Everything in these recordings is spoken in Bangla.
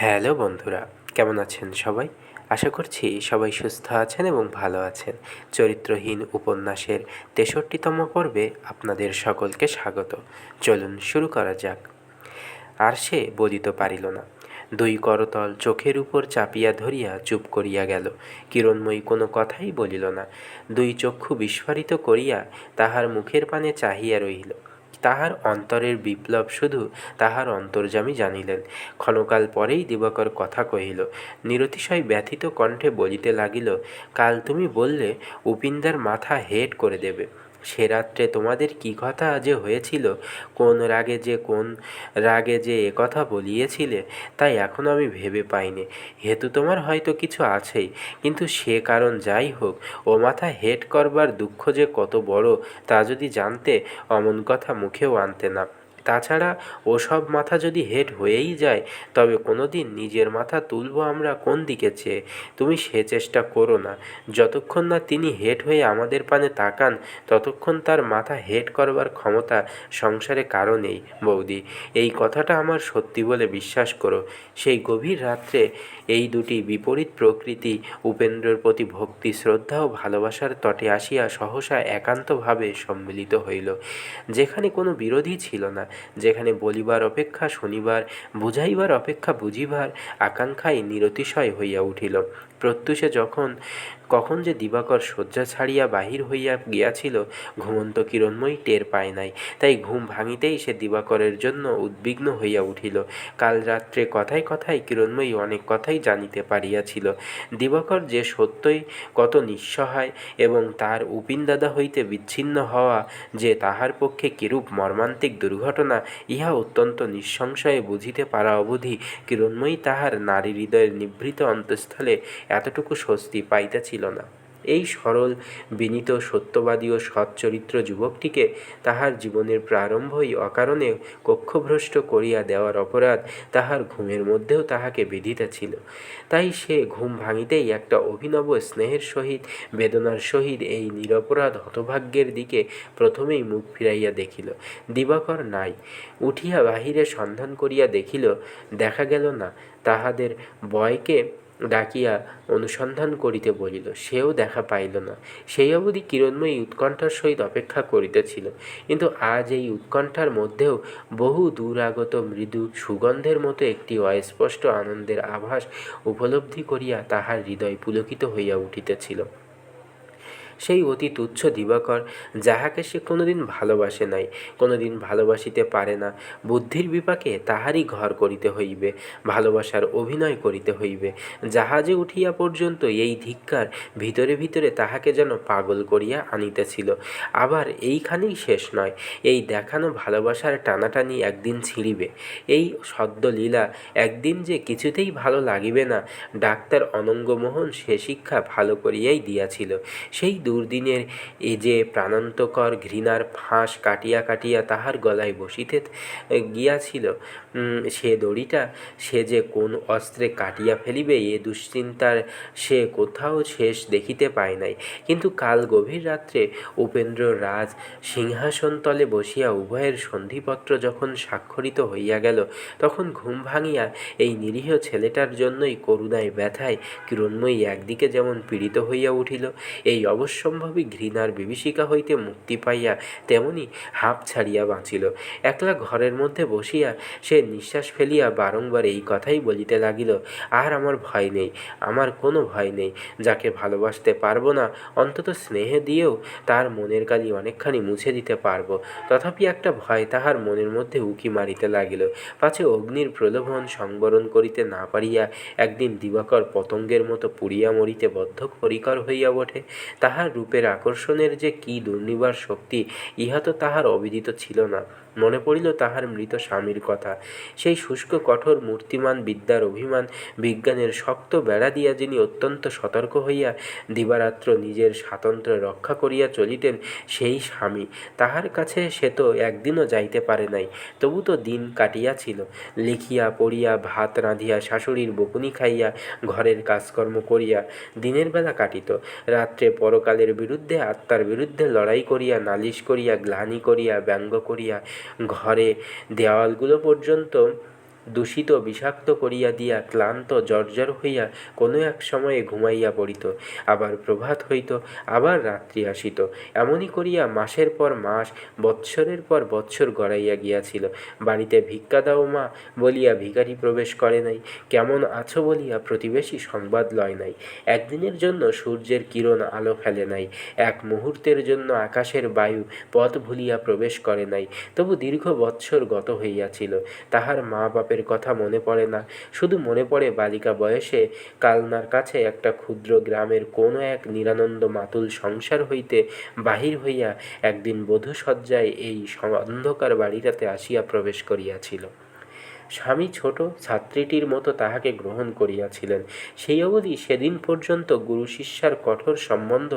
হ্যালো বন্ধুরা, কেমন আছেন সবাই? আশা করছি সবাই সুস্থ আছেন এবং ভালো আছেন। চরিত্রহীন উপন্যাসের ৬৩তম পর্বে আপনাদের সকলকে স্বাগত। চলুন শুরু করা যাক। আর সে বলিতে পারিল না। দুই করতল চোখের উপর চাপিয়া ধরিয়া চুপ করিয়া গেল। কিরণময়ী কোনো কথাই বলিল না। দুই চক্ষু বিস্ফারিত করিয়া তাহার মুখের পানে চাহিয়া রহিল। তাহার অন্তরের বিপ্লব শুধু তাহার অন্তর্যামী জানিলেন। ক্ষণকাল পরেই দিবাকর কথা কহিল। নিরতিশয় ব্যথিত কণ্ঠে বলিতে লাগিল, কাল তুমি বললে উপিনদার মাথা হেট করে দেবে। সে রাত্রে তোমাদের কী কথা যে হয়েছিল, কোন রাগে যে এ কথা বলিয়েছিলে, তাই এখন আমি ভেবে পাইনি। হেতু তোমার হয়তো কিছু আছেই, কিন্তু সে কারণ যাই হোক, ও মাথা হেট করবার দুঃখ যে কত বড় তা যদি জানতে অমন কথা মুখেও আনতে না। তাছাড়া ওসব মাথা যদি হেট হয়েই যায়, তবে কোনো দিন নিজের মাথা তুলব আমরা কোন দিকে চেয়ে? তুমি সে চেষ্টা করো না। যতক্ষণ না তিনি হেট হয়ে আমাদের পানে তাকান, ততক্ষণ তার মাথা হেট করবার ক্ষমতা সংসারে কারো নেই বৌদি। এই কথাটা আমার সত্যি বলে বিশ্বাস করো। সেই গভীর রাত্রে এই দুটি বিপরীত প্রকৃতি উপেন্দ্রের প্রতি ভক্তি, শ্রদ্ধা ও ভালোবাসার তটে আসিয়া সহসা একান্তভাবে সম্মিলিত হইল। যেখানে কোনো বিরোধী ছিল না, যেখানে বলিবার অপেক্ষা শুনিবার, বুঝাইবার অপেক্ষা বুঝিবার আকাঙ্ক্ষায় নিরতিশয় হইয়া উঠিল। প্রত্যুষে কখন যে দিবাকর শয্যা ছাড়িয়া বাহির হইয়া গিয়াছিল, ঘুমন্ত কিরণময়ী টের পায় নাই। তাই ঘুম ভাঙিতেই সে দিবাকরের জন্য উদ্বিগ্ন হইয়া উঠিল। কাল রাত্রে কথায় কথায় কিরণময়ী অনেক কথাই জানিতে পারিয়াছিল। দিবাকর যে সত্যই কত নিঃসহায় এবং তার উপিনদাদা হইতে বিচ্ছিন্ন হওয়া যে তাহার পক্ষে কিরূপ মর্মান্তিক দুর্ঘটনা, ইহা অত্যন্ত নিঃসংশয়ে বুঝিতে পারা অবধি কিরণময়ী তাহার নারী হৃদয়ের নিভৃত অন্তঃস্থলে এতটুকু স্বস্তি পাইতেছিল না। এই সরল, বিনীত, সত্যবাদী ও সচ্চরিত্র যুবকটিকে তাহার জীবনের প্রারম্ভই অকারণে কক্ষভ্রষ্ট করিয়া দেওয়ার অপরাধ তাহার ঘুমের মধ্যেও তাহাকে বিধিতেছিল। তাই সে ঘুম ভাঙিতেই একটা অভিনব স্নেহের সহিত, বেদনার সহিত এই নিরপরাধ হতভাগ্যের দিকে প্রথমেই মুখ ফিরাইয়া দেখিল। দিবাকর নাই। উঠিয়া বাহিরে সন্ধান করিয়া দেখিল, দেখা গেল না। তাহাদের বয়কে ডাকিয়া অনুসন্ধান করিতে বলিল, সেও দেখা পাইল না। সেই অবধি কিরণময়ী উৎকণ্ঠার সহিত অপেক্ষা করিতেছিল। কিন্তু আজ এই উৎকণ্ঠার মধ্যেও বহু দূর আগত মৃদু সুগন্ধের মতো একটি অস্পষ্ট আনন্দের আভাস উপলব্ধি করিয়া তাহার হৃদয় পুলকিত হইয়া উঠিতেছিল। সেই অতি তুচ্ছ দিবাকর, যাহাকে সে কোনোদিন ভালোবাসে নাই, কোনোদিন ভালোবাসিতে পারে না, বুদ্ধির বিপাকে তাহারই ঘর করিতে হইবে, ভালোবাসার অভিনয় করিতে হইবে। জাহাজে উঠিয়া পর্যন্ত এই ধিক্কার ভিতরে ভিতরে তাহাকে যেন পাগল করিয়া আনিতেছিল। আবার এইখানেই শেষ নয়, এই দেখানো ভালোবাসার টানাটানি একদিন ছিঁড়িবে। এই সদ্যলীলা একদিন যে কিছুতেই ভালো লাগিবে না, ডাক্তার অনঙ্গমোহন সে শিক্ষা ভালো করিয়াই দিয়াছিল। সেই দুর্দিনের এ যে প্রাণান্তকর ঘৃণার ফাঁস কাটিয়া কাটিয়া তাহার গলায় বসিতে গিয়াছিল, সে দড়িটা সে যে কোন অস্ত্রে কাটিয়া ফেলিবে, এ দুশ্চিন্তার সে কোথাও শেষ দেখিতে পায় নাই। কিন্তু কাল গভীর রাত্রে উপেন্দ্র রাজ সিংহাসনতলে বসিয়া উভয়ের সন্ধিপত্র যখন স্বাক্ষরিত হইয়া গেল, তখন ঘুম ভাঙিয়া এই নিরীহ ছেলেটার জন্যই করুণায় ব্যথায় কিরণময়ী একদিকে যেমন পীড়িত হইয়া উঠিল, এই অবশ্যম্ভাবী ঘৃণার বিভীষিকা হইতে মুক্তি পাইয়া তেমনি হাঁপ ছাড়িয়া বাঁচিল। একলা ঘরের মধ্যে বসিয়া সে নিঃশ্বাস ফেলিয়া বারংবার এই কথাই বলিতে লাগিল, আর আমার ভয় নেই, আমার কোনো ভয় নেই। যাকে ভালোবাসতে পারবো না, অন্তত স্নেহে দিয়েও তার মনের কালি অনেকখানি মুছে দিতে পারবো। তথাপি একটা ভয় তাহার মনের মধ্যে উকি মারিতে লাগিল, পাছে অগ্নির প্রলোভন সংবরণ করিতে না পারিয়া একদিন দিবাকর পতঙ্গের মতো পুড়িয়া মরিতে বদ্ধপরিকর হইয়া ওঠে। তাহার রূপের আকর্ষণের যে কী দুর্নিবার শক্তি, ইহা তো তাহার অবিদিত ছিল না। মনে পড়িল তাহার মৃত স্বামীর কথা। সেই শুষ্ক কঠোর মূর্তিমান বিদ্যার অভিমান, বিজ্ঞানের শক্ত বেড়া দিয়া যিনি অত্যন্ত সতর্ক হইয়া দিবারাত্র নিজের স্বাতন্ত্র্য রক্ষা করিয়া চলিতেন, সেই স্বামী, তাহার কাছে সে তো একদিনও যাইতে পারে নাই। তবু তো দিন কাটিয়াছিল। লিখিয়া পড়িয়া, ভাত রাঁধিয়া, শাশুড়ির বকুনি খাইয়া, ঘরের কাজকর্ম করিয়া দিনের বেলা কাটিত। রাত্রে পরকালের বিরুদ্ধে, আত্মার বিরুদ্ধে লড়াই করিয়া, নালিশ করিয়া, গ্লানি করিয়া, ব্যঙ্গ করিয়া, ঘরে দেওয়ালগুলো পর্যন্ত দূষিত বিষাক্ত করিয়া দিয়া ক্লান্ত জর্জর হইয়া কোনো এক সময়ে ঘুমাইয়া পড়িত, আবার প্রভাত হইত, আবার রাত্রি আসিত। এমনি করিয়া মাসের পর মাস, বৎসরের পর বৎসর গড়াইয়া গিয়াছিল। বাড়িতে ভিক্ষা দাও মা বলিয়া ভিখারি প্রবেশ করে নাই, কেমন আছো বলিয়া প্রতিবেশী সংবাদ লয় নাই, একদিনের জন্য সূর্যের কিরণ আলো ফেলে নাই, এক মুহূর্তের জন্য আকাশের বায়ু পথ ভুলিয়া প্রবেশ করে নাই। তবু দীর্ঘ বৎসর গত হইয়াছিল, তাহার মা বাপের কথা মনে পড়ে না, শুধু মনে পড়ে বালিকা বয়সে কালনার কাছে একটা ক্ষুদ্র গ্রামের কোনো এক নিরানন্দ মাতুল সংসার হইতে বাহির হইয়া একদিন বধূসজ্জায় এই অন্ধকার বাড়িটাতে আসিয়া প্রবেশ করিয়াছিল। স্বামী ছোট ছাত্রীটির মতো তাহাকে গ্রহণ করিয়াছিলেন। সেই অবধি সেদিন পর্যন্ত গুরু শিষ্যার কঠোর সম্বন্ধ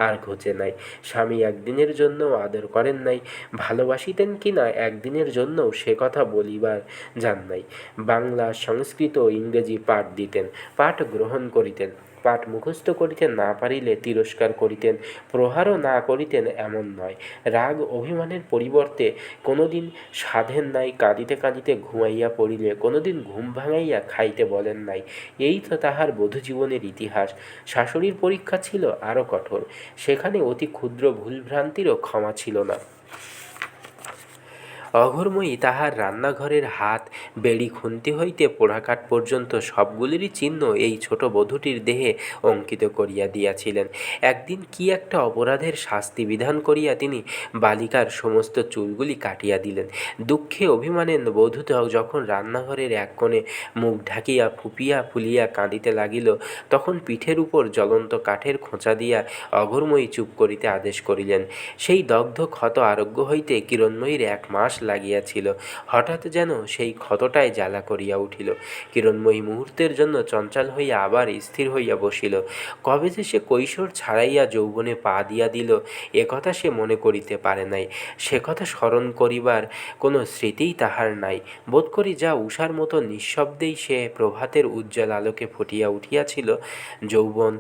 আর ঘোচে নাই। স্বামী একদিনের জন্যও আদর করেন নাই, ভালোবাসিতেন কি না একদিনের জন্যও সে কথা বলিবার যান নাই। বাংলা, সংস্কৃত ও ইংরেজি পাঠ দিতেন, পাঠ গ্রহণ করিতেন, পাঠ মুখস্থ করিতে না পারিলে তিরস্কার করিতেন, প্রহারও না করিতেন এমন নয়। রাগ অভিমানের পরিবর্তে কোনোদিন সাধেন নাই, কাঁদিতে কাঁদিতে ঘুমাইয়া পড়িলে কোনোদিন ঘুম ভাঙাইয়া খাইতে বলেন নাই। এই তো তাহার বধূজীবনের ইতিহাস। শাশুড়ির পরীক্ষা ছিল আরও কঠোর, সেখানে অতি ক্ষুদ্র ভুলভ্রান্তিরও ক্ষমা ছিল না। অঘোরময়ী তাহার রান্নাঘরের হাত বেড়ি খুন্তি হইতে পোড়াকাঠ পর্যন্ত সবগুলিরই চিহ্ন এই ছোট বধূটির দেহে অঙ্কিত করিয়া দিয়াছিলেন। একদিন কি একটা অপরাধের শাস্তি বিধান করিয়া তিনি বালিকার সমস্ত চুলগুলি কাটিয়া দিলেন। দুঃখে অভিমানে বধূ যখন রান্নাঘরের এক কোণে মুখ ঢাকিয়া ফুপিয়া ফুলিয়া কাঁদিতে লাগিল, তখন পিঠের উপর জ্বলন্ত কাঠের খোঁচা দিয়া অঘোরময়ী চুপ করিতে আদেশ করিলেন। সেই দগ্ধ ক্ষত আরোগ্য হইতে কিরণময়ীর 1 মাস লাগিয়াছিল। হঠাৎ যেন সেই ক্ষতটায় জ্বালা করিয়া উঠিল। কিরণময়ী মুহূর্তের জন্য চঞ্চল হইয়া আবার স্থির হইয়া বসিল। কবে যে সে কৈশোর ছাড়াইয়া যৌবনে পা দিয়া দিল, একথা সে মনে করিতে পারে নাই। সে কথা স্মরণ করিবার কোনো স্মৃতিই তাহার নাই। বোধ করি যা উষার মতো নিঃশব্দেই সে প্রভাতের উজ্জ্বল আলোকে ফুটিয়া উঠিয়াছিল, যৌবন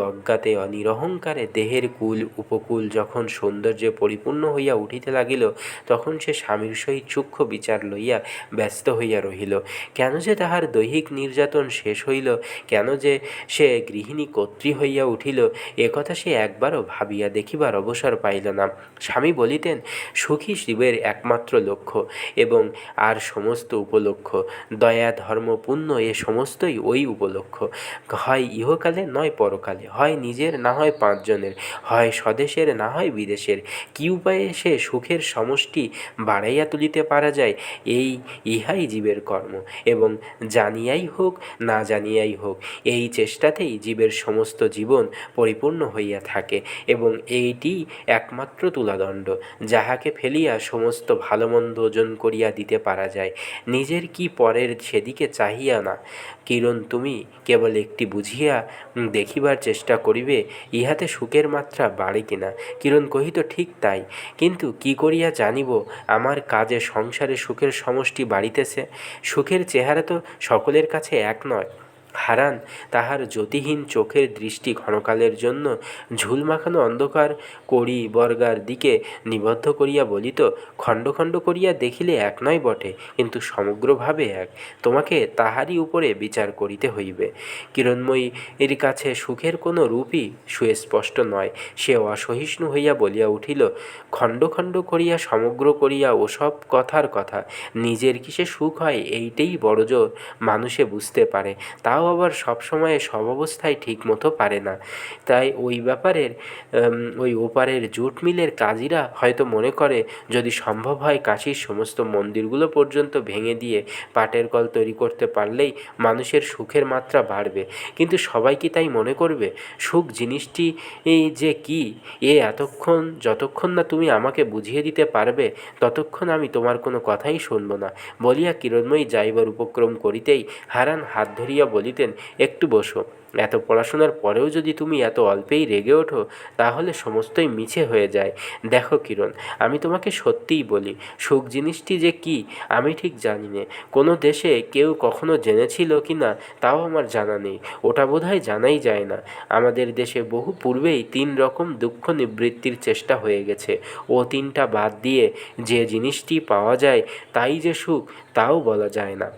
অজ্ঞাতে নিরহংকারে দেহের কুল উপকূল যখন সৌন্দর্যে পরিপূর্ণ হইয়া উঠিতে লাগিল, তখন সে স্বামীর সহিত সূক্ষ্ম বিচার লইয়া ব্যস্ত হইয়া রহিল। কেন যে তাহার দৈহিক নির্যাতন শেষ হইল, কেন যে সে গৃহিণী কর্ত্রী হইয়া উঠিল, একথা সে একবারও ভাবিয়া দেখিবার অবসর পাইল না। স্বামী বলিতেন, সুখী শিবের একমাত্র লক্ষ্য এবং আর সমস্ত উপলক্ষ্য, দয়া ধর্ম পুণ্য এ সমস্তই ওই উপলক্ষ্য। হয় ইহকালে নয় পরকালে, হয় নিজের না হয় 5 জনের, হয় স্বদেশের না হয় বিদেশের। কি উপায়ে সে সুখের সমষ্টি বাড়াইয়া তুলিতে পারা যায়, ইহাই জীবের কর্ম, এবং জানিয়াই হোক না জানিয়াই হোক এই চেষ্টাতেই জীবের সমস্ত জীবন পরিপূর্ণ হইয়া থাকে, এবং এইটি একমাত্র তুলাদণ্ড, যাহাকে ফেলিয়া সমস্ত ভালো মন্দ ওজন করিয়া দিতে পারা যায়। নিজের কি পরের সেদিকে চাহিয়া না। কিরণ, তুমি কেবল একটি বুঝিয়া দেখিবার চেষ্টা করিবে, ইহাতে সুখের মাত্রা বাড়ে কিনা। কিরণ কহিত, ঠিক তাই, কিন্তু কি করিয়া জানিব আমার কাজে সংসারে সুখের সমষ্টি বাড়িতেছে? সুখের চেহারা তো সকলের কাছে এক নয়। হারান তাহার জ্যোতিহীন চোখের দৃষ্টি ক্ষণকালের জন্য ঝুলমাখানো অন্ধকার কড়ি বর্গার দিকে নিবদ্ধ করিয়া বলিত, খণ্ড খণ্ড করিয়া দেখিলে এক নয় বটে, কিন্তু সমগ্রভাবে এক। তোমাকে তাহারই উপরে বিচার করিতে হইবে। কিরণময়ীর কাছে সুখের কোনো রূপই সুস্পষ্ট নয়। সে অসহিষ্ণু হইয়া বলিয়া উঠিল, খণ্ড খণ্ড করিয়া সমগ্র করিয়া ওসব কথার কথা। নিজের কিসে সুখ হয় এইটেই বড়জোর মানুষে বুঝতে পারে, তাও আবার সবসময়ে সব অবস্থায় ঠিক মতো পারে না। তাই ওই ওপারের জুট মিলের কাজীরা হয়তো মনে করে, যদি সম্ভব হয় কাশীর সমস্ত মন্দিরগুলো পর্যন্ত ভেঙে দিয়ে পাটের কল তৈরি করতে পারলেই মানুষের সুখের মাত্রা বাড়বে। কিন্তু সবাই কি তাই মনে করবে? সুখ জিনিসটি যে কি, যতক্ষণ না তুমি আমাকে বুঝিয়ে দিতে পারবে, ততক্ষণ আমি তোমার কোনো কথাই শুনব না বলিয়া কিরণময়ী যাইবার উপক্রম করিতেই হারান হাত ধরিয়া বলিতেন, একটু বসো। এত পড়াশোনার পরেও যদি তুমি এত অল্পেই রেগে ওঠো, তাহলে সমস্তই মিছে হয়ে যায়। দেখো কিরণ, আমি তোমাকে সত্যিই বলি, সুখ জিনিসটি যে কি আমি ঠিক জানি না। কোনো দেশে কেউ কখনো জেনেছিল কি না তাও আমার জানা নেই, ওটা বোধহয় জানাই যায় না। আমাদের দেশে বহু পূর্বেই 3 রকম দুঃখ নিবৃত্তির চেষ্টা হয়ে গেছে। ও 3টা বাদ দিয়ে যে জিনিসটি পাওয়া যায় তাই যে সুখ, তাও বলা যায় না।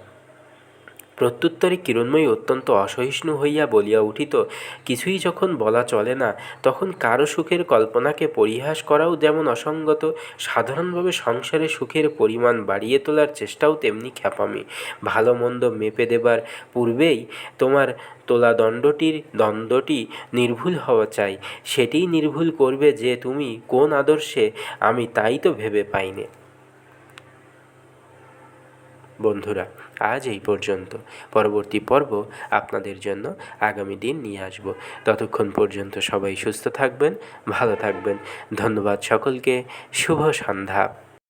প্রত্যুত্তরে কিরণময়ী অত্যন্ত অসহিষ্ণু হইয়া বলিয়া উঠিত, কিছুই যখন বলা চলে না, তখন কারো সুখের কল্পনাকে পরিহাস করাও যেমন অসঙ্গত, সাধারণভাবে সংসারে সুখের পরিমাণ বাড়িয়ে তোলার চেষ্টাও তেমনি খ্যাপামি। ভালো মন্দ মেপে দেবার পূর্বেই তোমার তোলা দ্বন্দ্বটি নির্ভুল হওয়া চাই। সেটিই নির্ভুল করবে যে তুমি কোন আদর্শে আমি তাই তো ভেবে পাইনে। বন্ধুরা, আজ এই পর্যন্ত। পরবর্তী পর্ব আপনাদের জন্য আগামী দিন নিয়ে আসব। ততক্ষণ পর্যন্ত সবাই সুস্থ থাকবেন, ভালো থাকবেন। ধন্যবাদ সকলকে। শুভ সন্ধ্যা।